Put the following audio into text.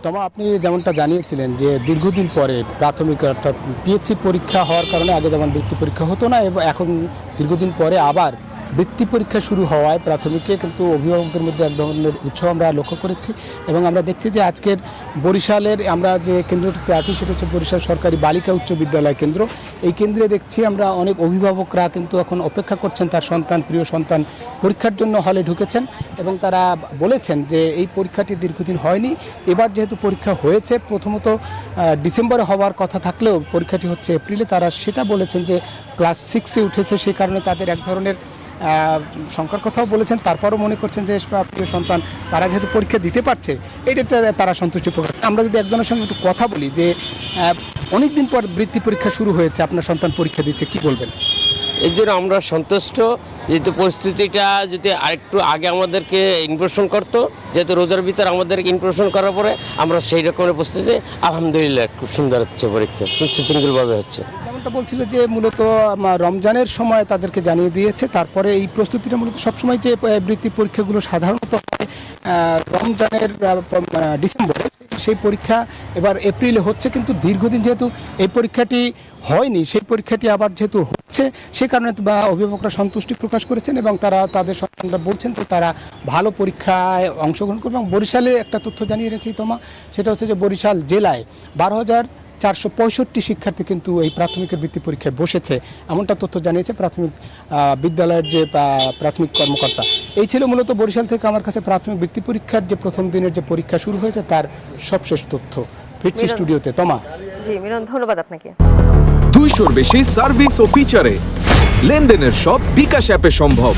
তমা আপনি যেমনটা জানিয়েছিলেন যে দীর্ঘদিন পরে প্রাথমিক অর্থাৎ পিএইচসি পরীক্ষা হওয়ার কারণে আগে যেমন বৃত্তি পরীক্ষা হতো না এবং এখন দীর্ঘদিন পরে আবার বৃত্তি পরীক্ষা শুরু হওয়ায় প্রাথমিকে কিন্তু অভিভাবকদের মধ্যে এক ধরনের উৎসাহ আমরা লক্ষ্য করেছি এবং আমরা দেখছি যে আজকের বরিশালের আমরা যে কেন্দ্রটিতে আছি সেটা হচ্ছে বরিশাল সরকারি বালিকা উচ্চ বিদ্যালয় কেন্দ্র। এই কেন্দ্রে দেখছি আমরা অনেক অভিভাবকরা কিন্তু এখন অপেক্ষা করছেন তার সন্তান প্রিয় সন্তান পরীক্ষার জন্য হলে ঢুকেছেন এবং তারা বলেছেন যে এই পরীক্ষাটি দীর্ঘদিন হয়নি, এবার যেহেতু পরীক্ষা হয়েছে প্রথমত ডিসেম্বরে হওয়ার কথা থাকলেও পরীক্ষাটি হচ্ছে এপ্রিলে, তারা সেটা বলেছেন যে ক্লাস 6-এ উঠেছে সেই কারণে তাদের এক ধরনের সংখ্যার কথাও বলেছেন, তারপরও মনে করছেন যে প্রিয় সন্তান তারা যেহেতু পরীক্ষা দিতে পারছে এইটাতে তারা সন্তুষ্টি প্রকাশ। আমরা যদি একজনের সঙ্গে একটু কথা বলি যে অনেক দিন পর বৃত্তি পরীক্ষা শুরু হয়েছে, আপনার সন্তান পরীক্ষা দিচ্ছে, কি বলবেন? এই জন্য আমরা সন্তুষ্ট, যেহেতু পরিস্থিতিটা যদি আরেকটু আগে আমাদেরকে ইনফরমেশন করতো, যেহেতু রোজার ভিতরে আমাদেরকে ইনফরমেশন করার পরে আমরা সেই রকমের প্রস্তুতি আলহামদুলিল্লাহ খুব সুন্দর হচ্ছে, পরীক্ষা খুব সুশৃঙ্খলভাবে হচ্ছে। যেমনটা বলছিল যে মূলত রমজানের সময় তাদেরকে জানিয়ে দিয়েছে, তারপরে এই প্রস্তুতিটা মূলত সবসময় যে বৃত্তি পরীক্ষাগুলো সাধারণত রমজানের ডিসেম্বরে, সেই পরীক্ষা এবার এপ্রিলে হচ্ছে, কিন্তু দীর্ঘদিন যেহেতু এই পরীক্ষাটি হয়নি সেই পরীক্ষাটি আবার যেহেতু হচ্ছে সেই কারণে বা অভিভাবকরা সন্তুষ্টি প্রকাশ করেছেন এবং তারা তাদের সন্তানরা বলছেন তো তারা ভালো পরীক্ষায় অংশগ্রহণ করবে। এবং বরিশালে একটা তথ্য জানিয়ে রেখেই তোমা, সেটা হচ্ছে যে বরিশাল জেলায় 12,465 শিক্ষার্থী কিন্তু এই প্রাথমিকের বৃত্তি পরীক্ষায় বসেছে, এমনটা তথ্য জানিয়েছে প্রাথমিক বিদ্যালয়ের যে প্রাথমিক কর্মকর্তা। এই ছিল মূলত বরিশাল থেকে আমার কাছে প্রাথমিক বৃত্তি পরীক্ষার যে প্রথম দিনের যে পরীক্ষা শুরু হয়েছে তার সবশেষ তথ্য। ফিরছি স্টুডিওতে। তোমা। জি মিলন, ধন্যবাদ আপনাকে। 200-র বেশি সার্ভিস ও ফিচারে লেনদেনের সব বিকাশ অ্যাপে সম্ভব।